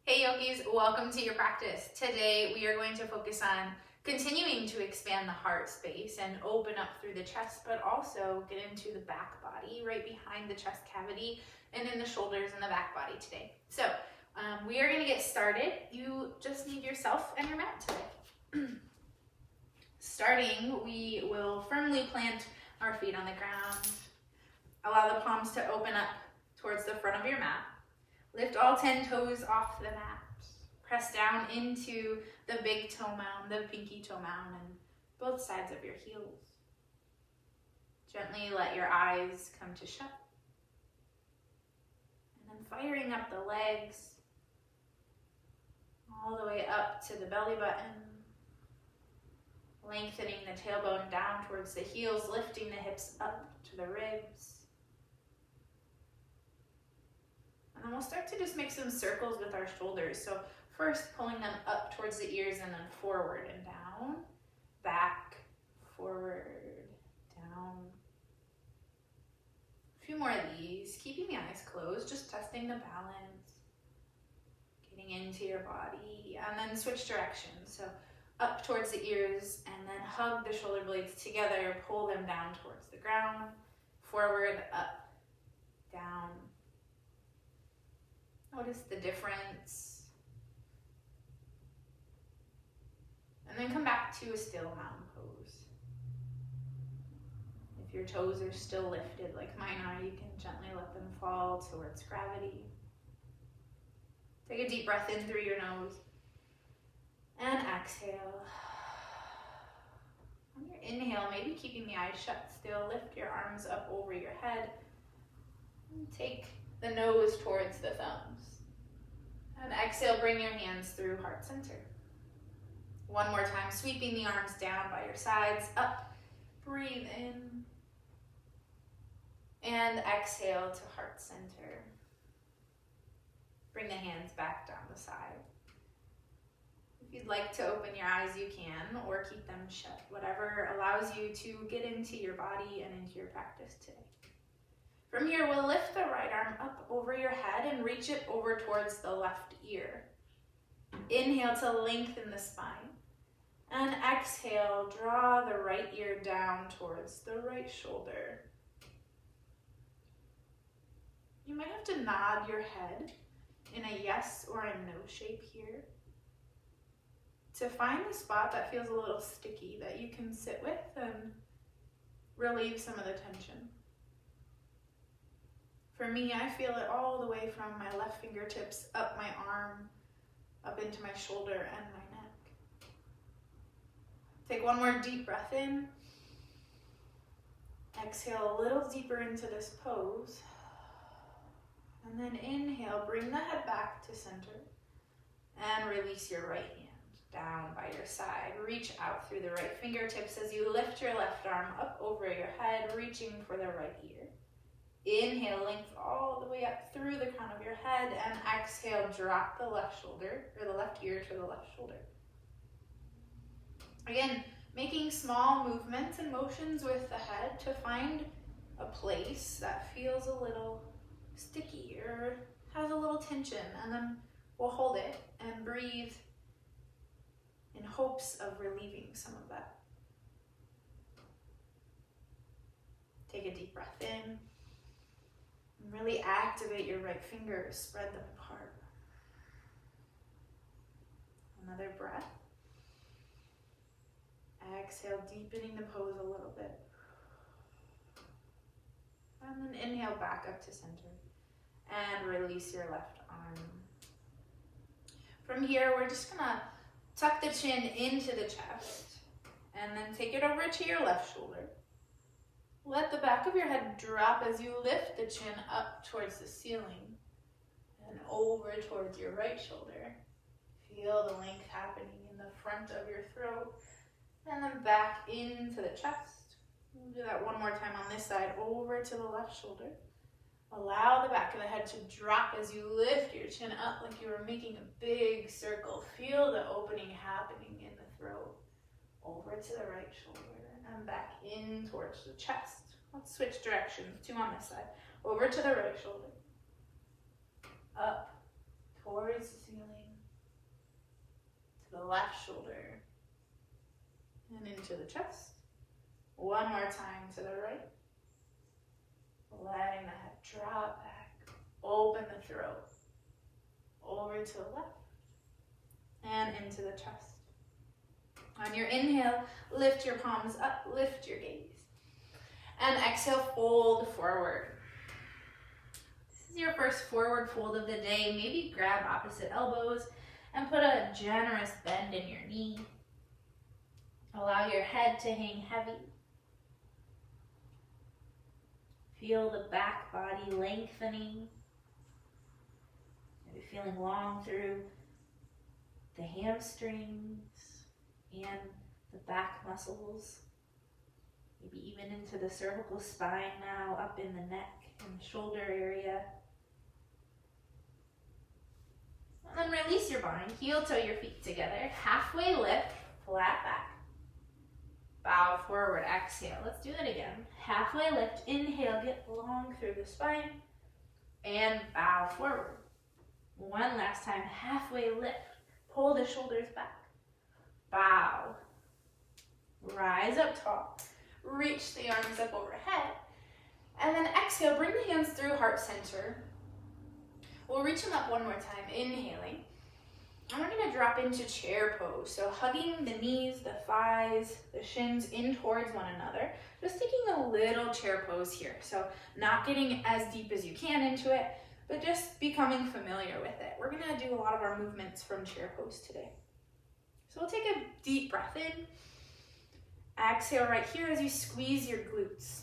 Hey yogis, welcome to your practice. Today we are going to focus on continuing to expand the heart space and open up through the chest, but also get into the back body, right behind the chest cavity and in the shoulders and the back body today. So we are going to get started. You just need yourself and your mat today. Starting, we will firmly plant our feet on the ground. Allow the palms to open up towards the front of your mat. Lift all 10 toes off the mat. Press down into the big toe mound, the pinky toe mound, and both sides of your heels. Gently let your eyes come to shut. And then firing up the legs, all the way up to the belly button. Lengthening the tailbone down towards the heels, lifting the hips up to the ribs. And then we'll start to just make some circles with our shoulders. So first pulling them up towards the ears and then forward and down, back, forward, down. A few more of these, keeping the eyes closed, just testing the balance, getting into your body, and then switch directions. So up towards the ears and then hug the shoulder blades together, pull them down towards the ground, forward, up, down. Notice the difference. And then come back to a still mountain pose. If your toes are still lifted like mine are, you can gently let them fall towards gravity. Take a deep breath in through your nose and exhale. On your inhale, maybe keeping the eyes shut still, lift your arms up over your head and take the nose towards the thumbs. And exhale, bring your hands through heart center. One more time, sweeping the arms down by your sides, up, breathe in. And exhale to heart center. Bring the hands back down the side. If you'd like to open your eyes, you can, or keep them shut. Whatever allows you to get into your body and into your practice today. From here, we'll lift the right arm up over your head and reach it over towards the left ear. Inhale to lengthen the spine. And exhale, draw the right ear down towards the right shoulder. You might have to nod your head in a yes or a no shape here to find the spot that feels a little sticky that you can sit with and relieve some of the tension. For me, I feel it all the way from my left fingertips up my arm, up into my shoulder and my neck. Take one more deep breath in. Exhale a little deeper into this pose. And then inhale, bring the head back to center. And release your right hand down by your side. Reach out through the right fingertips as you lift your left arm up over your head, reaching for the right ear. Inhale, length all the way up through the crown of your head, and exhale, drop the left shoulder, or the left ear to the left shoulder. Again, making small movements and motions with the head to find a place that feels a little sticky or has a little tension, and then we'll hold it and breathe in hopes of relieving some of that. Take a deep breath in. Really activate your right fingers, spread them apart. Another breath. Exhale, deepening the pose a little bit. And then inhale back up to center. And release your left arm. From here, we're just gonna tuck the chin into the chest. And then take it over to your left shoulder. Let the back of your head drop as you lift the chin up towards the ceiling and over towards your right shoulder. Feel the length happening in the front of your throat and then back into the chest. We'll do that one more time on this side, over to the left shoulder. Allow the back of the head to drop as you lift your chin up like you were making a big circle. Feel the opening happening in the throat. Over to the right shoulder. And back in towards the chest. Let's switch directions, two on this side. Over to the right shoulder. Up towards the ceiling, to the left shoulder, and into the chest. One more time to the right. Letting the head drop back, open the throat, over to the left, and into the chest. On your inhale, lift your palms up, lift your gaze. And exhale, fold forward. This is your first forward fold of the day. Maybe grab opposite elbows and put a generous bend in your knee. Allow your head to hang heavy. Feel the back body lengthening. Maybe feeling long through the hamstrings and the back muscles. Maybe even into the cervical spine now, up in the neck and the shoulder area. And then release your bind, heel toe your feet together, halfway lift, flat back. Bow forward, exhale. Let's do that again. Halfway lift, inhale, get long through the spine, and bow forward. One last time, halfway lift, pull the shoulders back. Bow. Rise up tall, reach the arms up overhead, and then exhale, bring the hands through heart center. We'll reach them up one more time, inhaling. And we're gonna drop into chair pose. So hugging the knees, the thighs, the shins in towards one another. Just taking a little chair pose here. So not getting as deep as you can into it, but just becoming familiar with it. We're gonna do a lot of our movements from chair pose today. So we'll take a deep breath in. Exhale right here as you squeeze your glutes.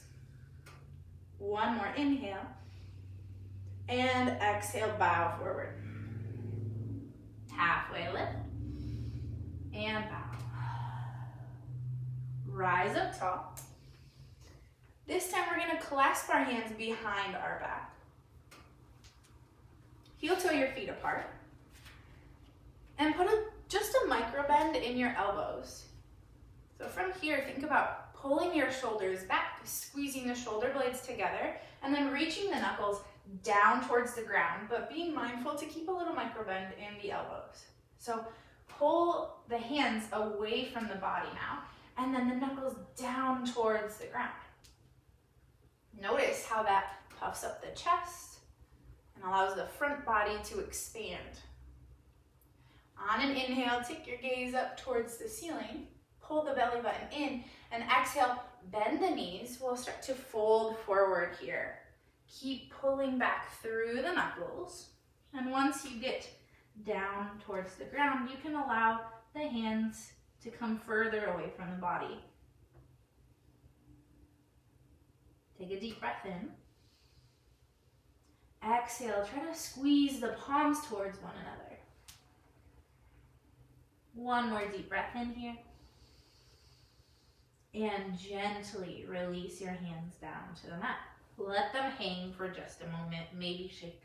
One more inhale. And exhale, bow forward. Halfway lift. And bow. Rise up tall. This time we're going to clasp our hands behind our back. Heel toe your feet apart. And put just a micro bend in your elbows. So from here, think about pulling your shoulders back, squeezing the shoulder blades together, and then reaching the knuckles down towards the ground, but being mindful to keep a little micro bend in the elbows. So pull the hands away from the body now, and then the knuckles down towards the ground. Notice how that puffs up the chest and allows the front body to expand. On an inhale, take your gaze up towards the ceiling. Pull the belly button in, and exhale, bend the knees. We'll start to fold forward here. Keep pulling back through the knuckles. And once you get down towards the ground, you can allow the hands to come further away from the body. Take a deep breath in. Exhale, try to squeeze the palms towards one another. One more deep breath in here. And gently release your hands down to the mat. Let them hang for just a moment, maybe shake.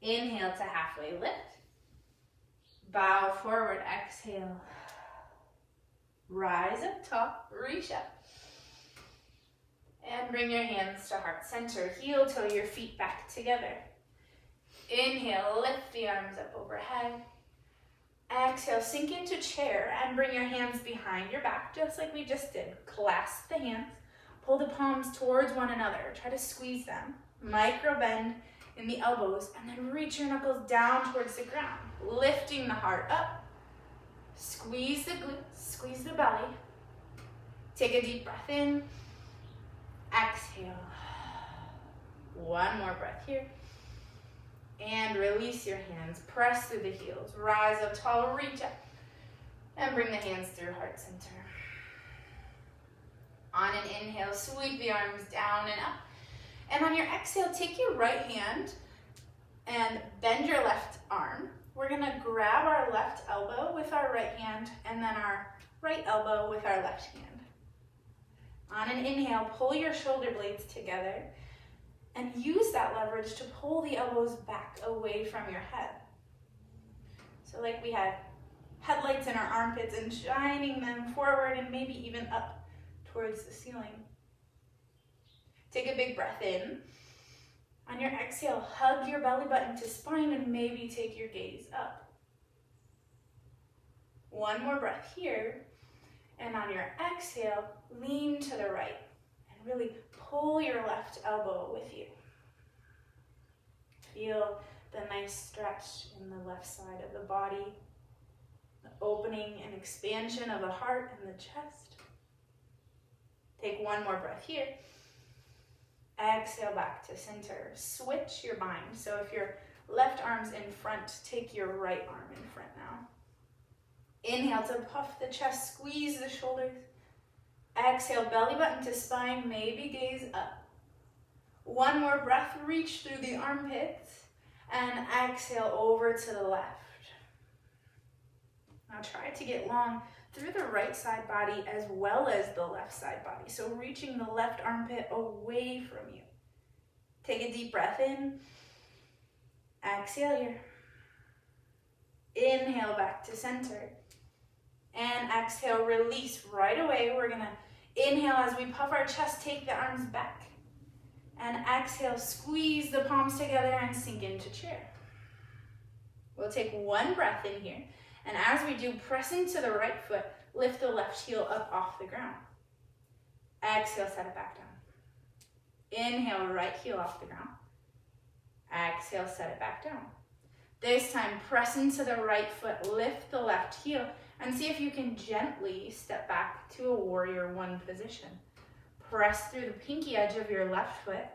Inhale to halfway lift. Bow forward, exhale. Rise up tall, reach up. And bring your hands to heart center. Heel toe your feet back together. Inhale, lift the arms up overhead. Exhale, sink into chair and bring your hands behind your back, just like we just did. Clasp the hands, pull the palms towards one another. Try to squeeze them. Micro bend in the elbows, and then reach your knuckles down towards the ground. Lifting the heart up. Squeeze the glutes, squeeze the belly. Take a deep breath in. Exhale. One more breath here. And release your hands. Press through the heels. Rise up tall, reach up. And bring the hands through heart center. On an inhale, sweep the arms down and up. And on your exhale, take your right hand and bend your left arm. We're gonna grab our left elbow with our right hand and then our right elbow with our left hand. On an inhale, pull your shoulder blades together and use that leverage to pull the elbows back away from your head. So like we had headlights in our armpits and shining them forward and maybe even up towards the ceiling. Take a big breath in. On your exhale, hug your belly button to spine and maybe take your gaze up. One more breath here. And on your exhale, lean to the right and really pull your left elbow with you. Feel the nice stretch in the left side of the body, the opening and expansion of the heart and the chest. Take one more breath here. Exhale back to center. Switch your bind. So if your left arm's in front, take your right arm in front now. Inhale to puff the chest, squeeze the shoulders. Exhale, belly button to spine, maybe gaze up. One more breath, reach through the armpits, and exhale over to the left. Now try to get long through the right side body as well as the left side body. So reaching the left armpit away from you. Take a deep breath in. Exhale here. Inhale back to center. And exhale, release right away. We're gonna inhale as we puff our chest, take the arms back. And exhale, squeeze the palms together and sink into chair. We'll take one breath in here. And as we do, press into the right foot, lift the left heel up off the ground. Exhale, set it back down. Inhale, right heel off the ground. Exhale, set it back down. This time, press into the right foot, lift the left heel, and see if you can gently step back to a warrior one position. Press through the pinky edge of your left foot.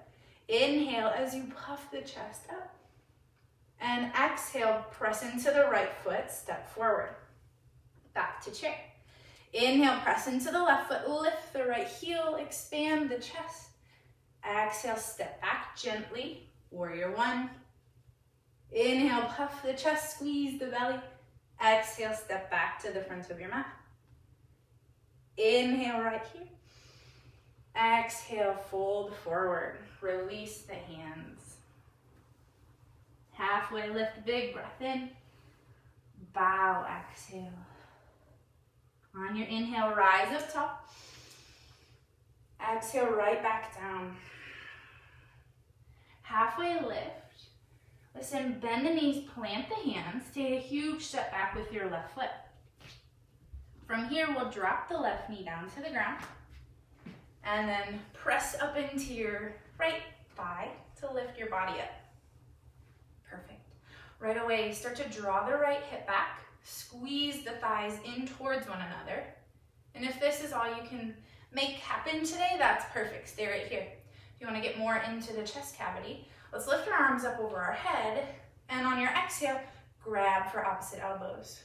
Inhale as you puff the chest up. And exhale, press into the right foot, step forward. Back to chair. Inhale, press into the left foot, lift the right heel, expand the chest. Exhale, step back gently, warrior one. Inhale, puff the chest, squeeze the belly. Exhale, step back to the front of your mat. Inhale right here. Exhale, fold forward. Release the hands. Halfway lift, big breath in. Bow, exhale. On your inhale, rise up top. Exhale, right back down. Halfway lift. Listen, bend the knees, plant the hands, take a huge step back with your left foot. From here, we'll drop the left knee down to the ground and then press up into your right thigh to lift your body up. Perfect. Right away, start to draw the right hip back, squeeze the thighs in towards one another. And if this is all you can make happen today, that's perfect. Stay right here. If you want to get more into the chest cavity, let's lift our arms up over our head, and on your exhale, grab for opposite elbows.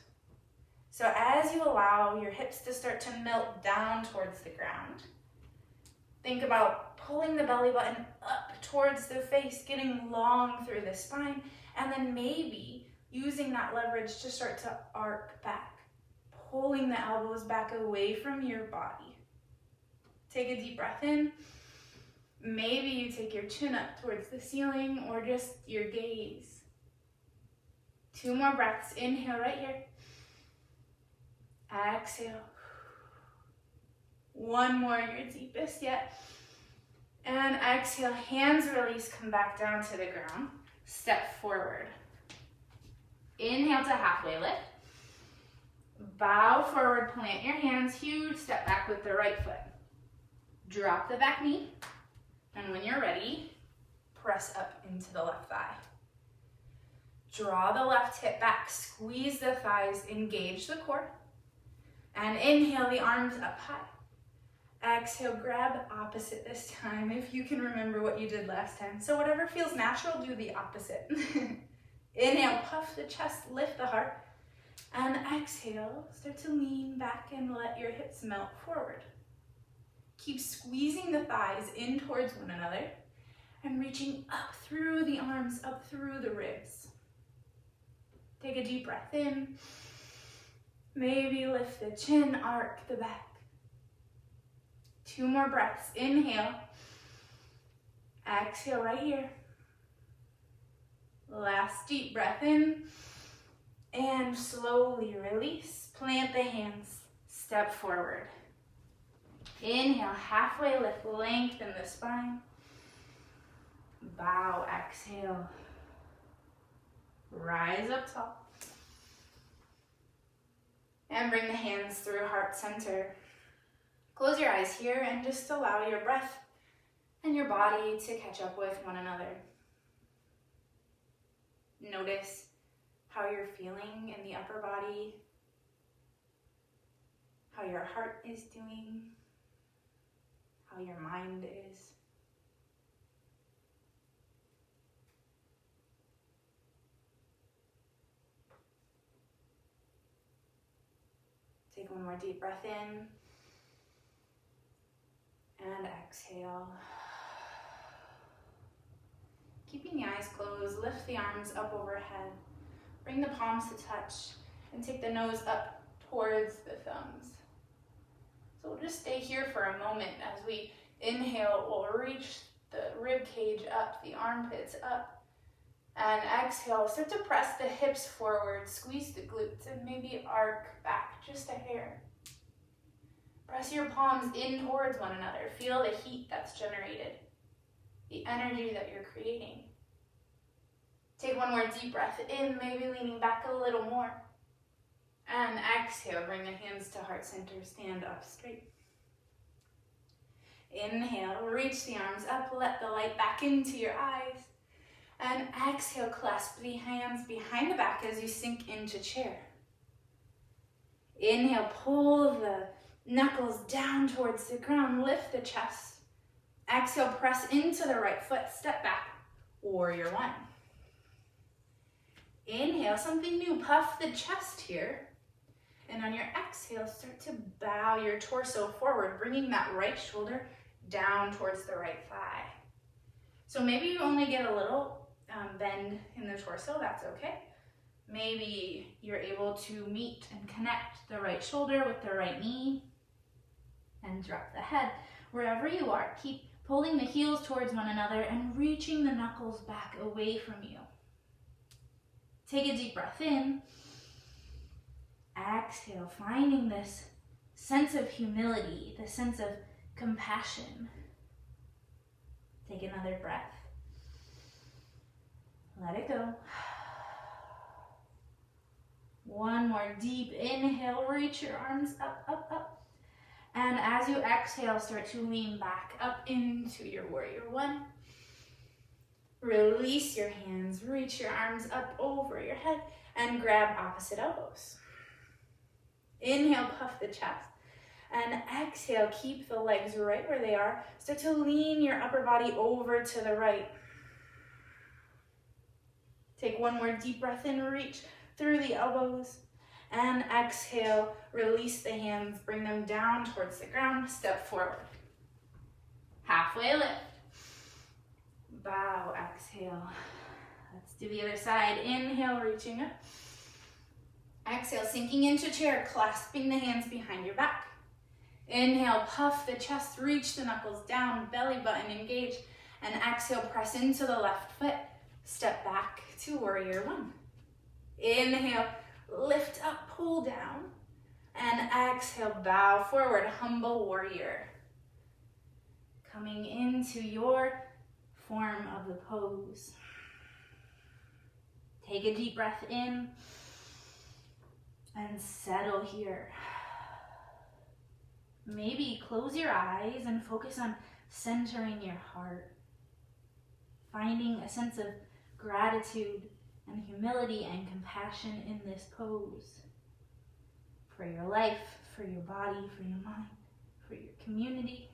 So as you allow your hips to start to melt down towards the ground, think about pulling the belly button up towards the face, getting long through the spine, and then maybe using that leverage to start to arc back, pulling the elbows back away from your body. Take a deep breath in. Maybe you take your chin up towards the ceiling or just your gaze. 2 more breaths. Inhale right here. Exhale. 1 more, your deepest yet. And exhale, hands release, come back down to the ground. Step forward. Inhale to halfway lift. Bow forward, plant your hands, huge step back with the right foot. Drop the back knee. And when you're ready, press up into the left thigh. Draw the left hip back, squeeze the thighs, engage the core. And inhale the arms up high. Exhale, grab opposite this time if you can remember what you did last time. So whatever feels natural, do the opposite. Inhale, puff the chest, lift the heart. And exhale, start to lean back and let your hips melt forward. Keep squeezing the thighs in towards one another and reaching up through the arms, up through the ribs. Take a deep breath in. Maybe lift the chin, arc the back. 2 more breaths. Inhale. Exhale right here. Last deep breath in. And slowly release. Plant the hands. Step forward. Inhale, halfway lift, lengthen the spine. Bow, exhale. Rise up tall. And bring the hands through heart center. Close your eyes here and just allow your breath and your body to catch up with one another. Notice how you're feeling in the upper body, how your heart is doing, how your mind is. Take one more deep breath in and exhale. Keeping the eyes closed, lift the arms up overhead. Bring the palms to touch and take the nose up towards the thumbs. So we'll just stay here for a moment. As we inhale, we'll reach the rib cage up, the armpits up. And exhale, start to press the hips forward, squeeze the glutes, and maybe arc back just a hair. Press your palms in towards one another. Feel the heat that's generated, the energy that you're creating. Take one more deep breath in, maybe leaning back a little more. And exhale, bring the hands to heart center, stand up straight. Inhale, reach the arms up, let the light back into your eyes. And exhale, clasp the hands behind the back as you sink into chair. Inhale, pull the knuckles down towards the ground, lift the chest. Exhale, press into the right foot, step back, warrior one. Inhale, something new, puff the chest here. And on your exhale, start to bow your torso forward, bringing that right shoulder down towards the right thigh. So maybe you only get a little bend in the torso, that's okay. Maybe you're able to meet and connect the right shoulder with the right knee and drop the head. Wherever you are, keep pulling the heels towards one another and reaching the knuckles back away from you. Take a deep breath in. Exhale, finding this sense of humility, the sense of compassion. Take another breath. Let it go. One more deep inhale, reach your arms up, up, up. And as you exhale, start to lean back up into your warrior one. Release your hands, reach your arms up over your head and grab opposite elbows. Inhale, puff the chest. And exhale, keep the legs right where they are. Start to lean your upper body over to the right. Take one more deep breath in, reach through the elbows. And exhale, release the hands, bring them down towards the ground, step forward. Halfway lift. Bow, exhale. Let's do the other side. Inhale, reaching up. Exhale, sinking into chair, clasping the hands behind your back. Inhale, puff the chest, reach the knuckles down, belly button engaged. And exhale, press into the left foot. Step back to warrior one. Inhale, lift up, pull down. And exhale, bow forward, humble warrior. Coming into your form of the pose. Take a deep breath in and settle here. Maybe close your eyes and focus on centering your heart. Finding a sense of gratitude and humility and compassion in this pose. For your life, for your body, for your mind, for your community.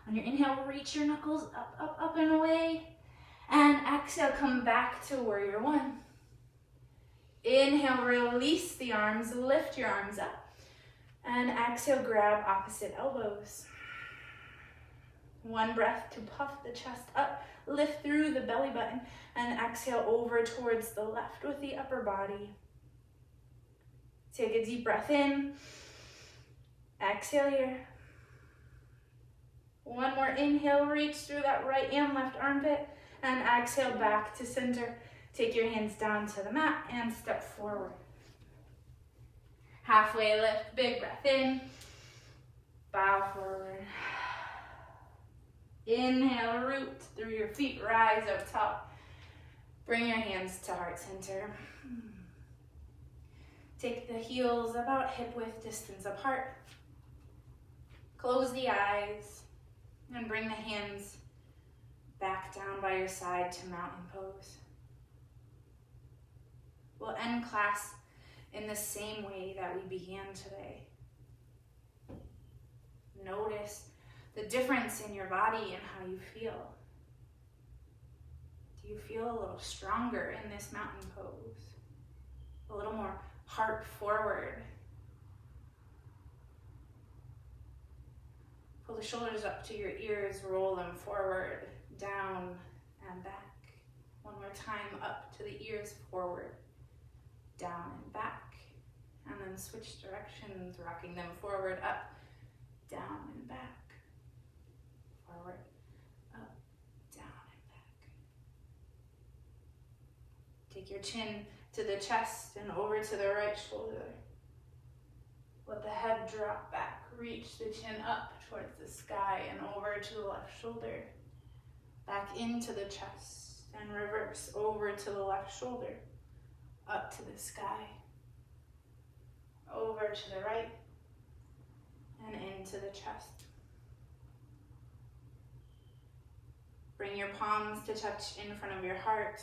On your inhale, reach your knuckles up, up, up and away. And exhale, come back to warrior one. Inhale, release the arms, lift your arms up. And exhale, grab opposite elbows. One breath to puff the chest up, lift through the belly button, and exhale over towards the left with the upper body. Take a deep breath in. Exhale here. One more inhale, reach through that right and left armpit, and exhale back to center. Take your hands down to the mat and step forward. Halfway lift, big breath in, bow forward. Inhale, root through your feet, rise up top. Bring your hands to heart center. Take the heels about hip width distance apart. Close the eyes and bring the hands back down by your side to mountain pose. We'll end class in the same way that we began today. Notice the difference in your body and how you feel. Do you feel a little stronger in this mountain pose? A little more heart forward? Pull the shoulders up to your ears, roll them forward, down, and back. One more time, up to the ears, forward, down and back. And then switch directions, rocking them forward, up, down and back. Forward, up, down and back. Take your chin to the chest and over to the right shoulder. Let the head drop back. Reach the chin up towards the sky and over to the left shoulder. Back into the chest and reverse over to the left shoulder. Up to the sky. Over to the right and into the chest. Bring your palms to touch in front of your heart.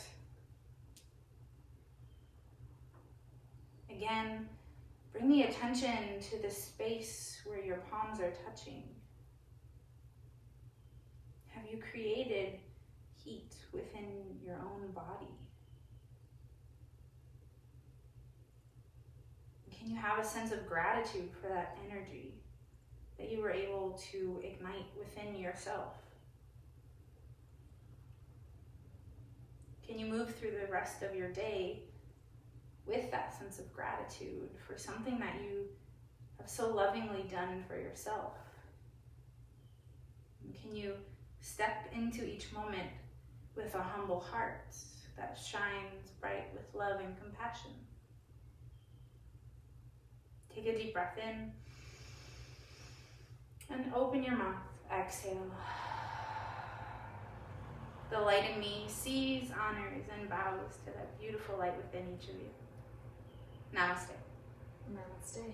Again, bring the attention to the space where your palms are touching. Have you created heat within your own body? Can you have a sense of gratitude for that energy that you were able to ignite within yourself? Can you move through the rest of your day with that sense of gratitude for something that you have so lovingly done for yourself? And can you step into each moment with a humble heart that shines bright with love and compassion? Take a deep breath in and open your mouth. Exhale. The light in me sees, honors, and bows to that beautiful light within each of you. Namaste. Namaste.